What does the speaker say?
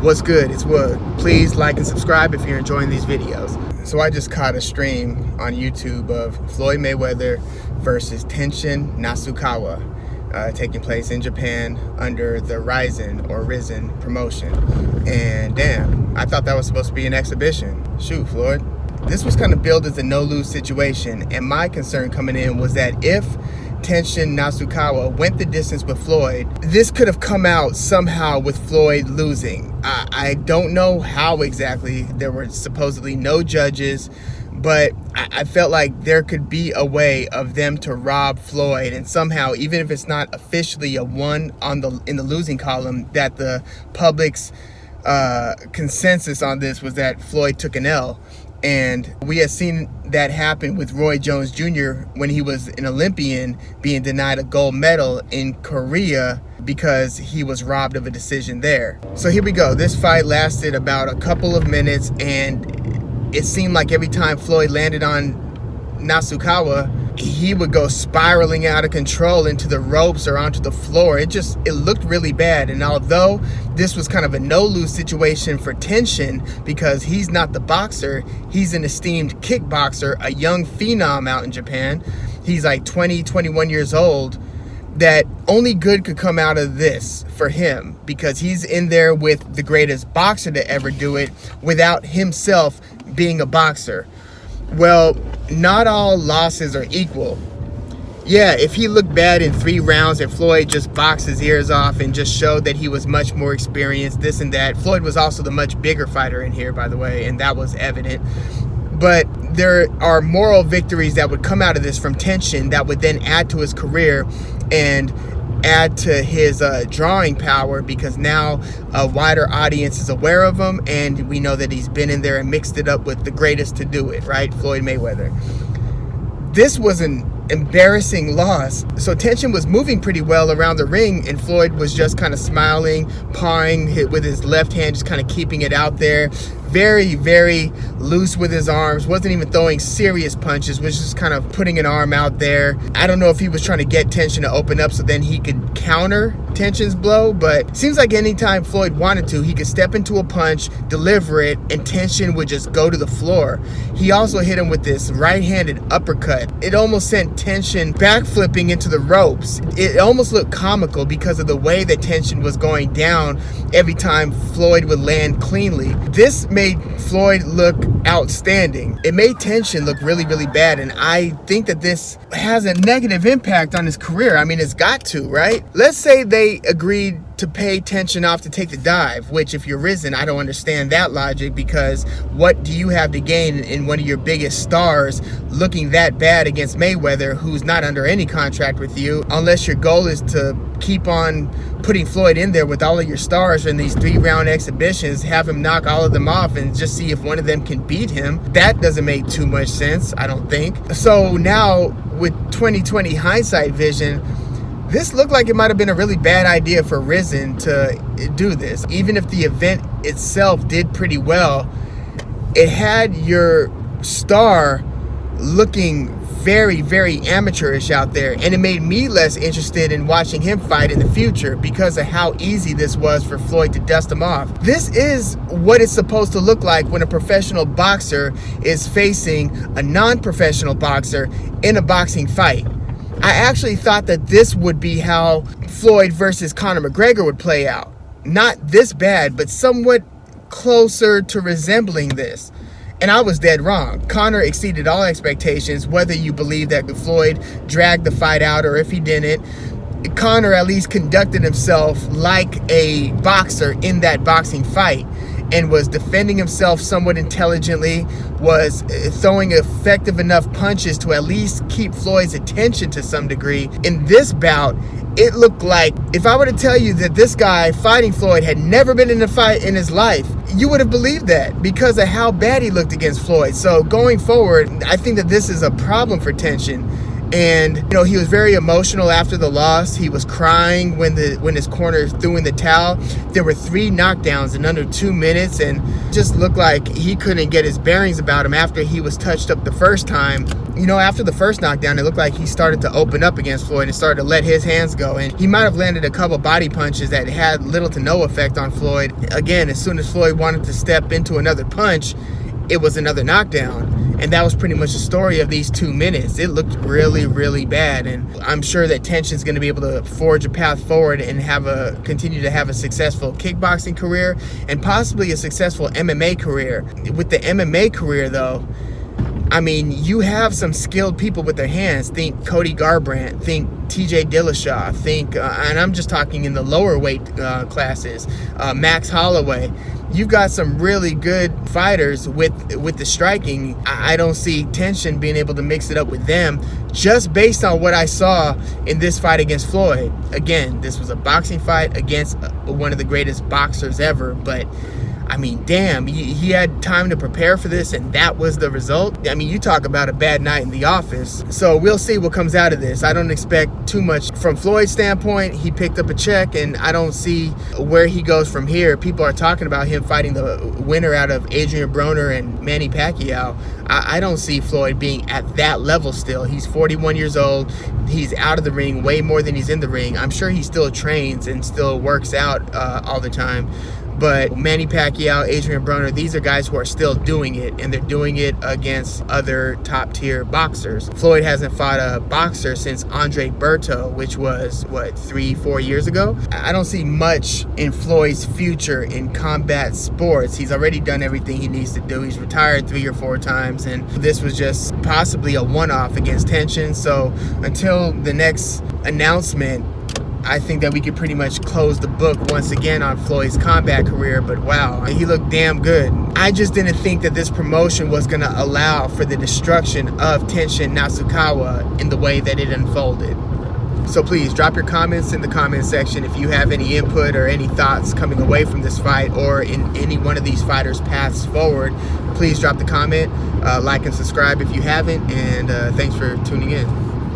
What's good? It's Woog. Please like and subscribe if you're enjoying these videos. So I just caught a stream on YouTube of Floyd Mayweather versus Tenshin Nasukawa taking place in Japan under the Risen promotion. And damn, I thought that was supposed to be an exhibition. Shoot, Floyd. This was kind of billed as a no-lose situation, and my concern coming in was that if Tenshin Nasukawa went the distance with Floyd, this could have come out somehow with Floyd losing. I don't know how exactly. There were supposedly no judges, but I felt like there could be a way of them to rob Floyd, and somehow, even if it's not officially a one in the losing column, that the public's consensus on this was that Floyd took an L. And we had seen that happen with Roy Jones Jr. when he was an Olympian being denied a gold medal in Korea because he was robbed of a decision there. So here we go. This fight lasted about a couple of minutes, and it seemed like every time Floyd landed on Nasukawa, he would go spiraling out of control into the ropes or onto the floor. It looked really bad. And although this was kind of a no-lose situation for Tenshin, because he's not the boxer, he's an esteemed kickboxer, a young phenom out in Japan. He's like 20, 21 years old. That only good could come out of this for him, because he's in there with the greatest boxer to ever do it without himself being a boxer. Well, not all losses are equal. Yeah, if he looked bad in 3 rounds and Floyd just boxed his ears off and just showed that he was much more experienced, this and that. Floyd was also the much bigger fighter in here, by the way, and that was evident. But there are moral victories that would come out of this from Tenshin that would then add to his career and add to his drawing power, because now a wider audience is aware of him, and we know that he's been in there and mixed it up with the greatest to do it, right? Floyd Mayweather. This was an embarrassing loss. So Tenshin was moving pretty well around the ring, and Floyd was just kind of smiling, pawing with his left hand, just kind of keeping it out there. Very, very loose with his arms. Wasn't even throwing serious punches, was just kind of putting an arm out there. I don't know if he was trying to get Tenshin to open up so then he could counter Tenshin's blow, but seems like anytime Floyd wanted to, he could step into a punch, deliver it, and Tenshin would just go to the floor. He also hit him with this right-handed uppercut. It almost sent Tenshin backflipping into the ropes. It almost looked comical because of the way that Tenshin was going down every time Floyd would land cleanly. This made Floyd look outstanding. It made Tenshin look really, really bad, and I think that this has a negative impact on his career. I mean, it's got to, right? Let's say they agreed to pay Tenshin off to take the dive, which if you're Risen, I don't understand that logic, because what do you have to gain in one of your biggest stars looking that bad against Mayweather, who's not under any contract with you, unless your goal is to keep on putting Floyd in there with all of your stars in these 3-round exhibitions, have him knock all of them off and just see if one of them can beat him. That doesn't make too much sense, I don't think. So now with 2020 hindsight vision, this looked like it might have been a really bad idea for Risen to do this. Even if the event itself did pretty well, it had your star looking very, very amateurish out there, and it made me less interested in watching him fight in the future because of how easy this was for Floyd to dust him off. This is what it's supposed to look like when a professional boxer is facing a non-professional boxer in a boxing fight. I actually thought that this would be how Floyd versus Conor McGregor would play out. Not this bad, but somewhat closer to resembling this. And I was dead wrong. Conor exceeded all expectations, whether you believe that Floyd dragged the fight out or if he didn't. Conor at least conducted himself like a boxer in that boxing fight and was defending himself somewhat intelligently, was throwing effective enough punches to at least keep Floyd's attention to some degree. In this bout, it looked like, if I were to tell you that this guy fighting Floyd had never been in a fight in his life, you would have believed that because of how bad he looked against Floyd. So going forward, I think that this is a problem for Tenshin. And you know, he was very emotional after the loss. He was crying when his corner threw in the towel. There were 3 knockdowns in under 2 minutes, and just looked like he couldn't get his bearings about him after he was touched up the first time. You know, after the first knockdown, it looked like he started to open up against Floyd and started to let his hands go. And he might have landed a couple body punches that had little to no effect on Floyd. Again, as soon as Floyd wanted to step into another punch, it was another knockdown. And that was pretty much the story of these 2 minutes. It looked really, really bad. And I'm sure that Tenshin's going to be able to forge a path forward and continue to have a successful kickboxing career and possibly a successful MMA career. With the MMA career, though, I mean, you have some skilled people with their hands. Think Cody Garbrandt, think TJ Dillashaw, think, and I'm just talking in the lower weight classes, Max Holloway. You've got some really good fighters with the striking. I don't see Tenshin being able to mix it up with them just based on what I saw in this fight against Floyd. Again, this was a boxing fight against one of the greatest boxers ever, but I mean, damn, he had time to prepare for this, and that was the result. I mean, you talk about a bad night in the office. So we'll see what comes out of this. I don't expect too much from Floyd's standpoint. He picked up a check, and I don't see where he goes from here. People are talking about him fighting the winner out of Adrian Broner and Manny Pacquiao. I don't see Floyd being at that level still. He's 41 years old. He's out of the ring way more than he's in the ring. I'm sure he still trains and still works out all the time. But Manny Pacquiao, Adrian Broner, these are guys who are still doing it, and they're doing it against other top-tier boxers. Floyd hasn't fought a boxer since Andre Berto, which was, what, 3-4 years ago? I don't see much in Floyd's future in combat sports. He's already done everything he needs to do. He's retired 3 or 4 times, and this was just possibly a one-off against Tenshin. So until the next announcement, I think that we could pretty much close the book once again on Floyd's combat career. But wow, he looked damn good. I just didn't think that this promotion was going to allow for the destruction of Tenshin Nasukawa in the way that it unfolded. So please drop your comments in the comment section if you have any input or any thoughts coming away from this fight or in any one of these fighters' paths forward. Please drop the comment, like and subscribe if you haven't, and thanks for tuning in.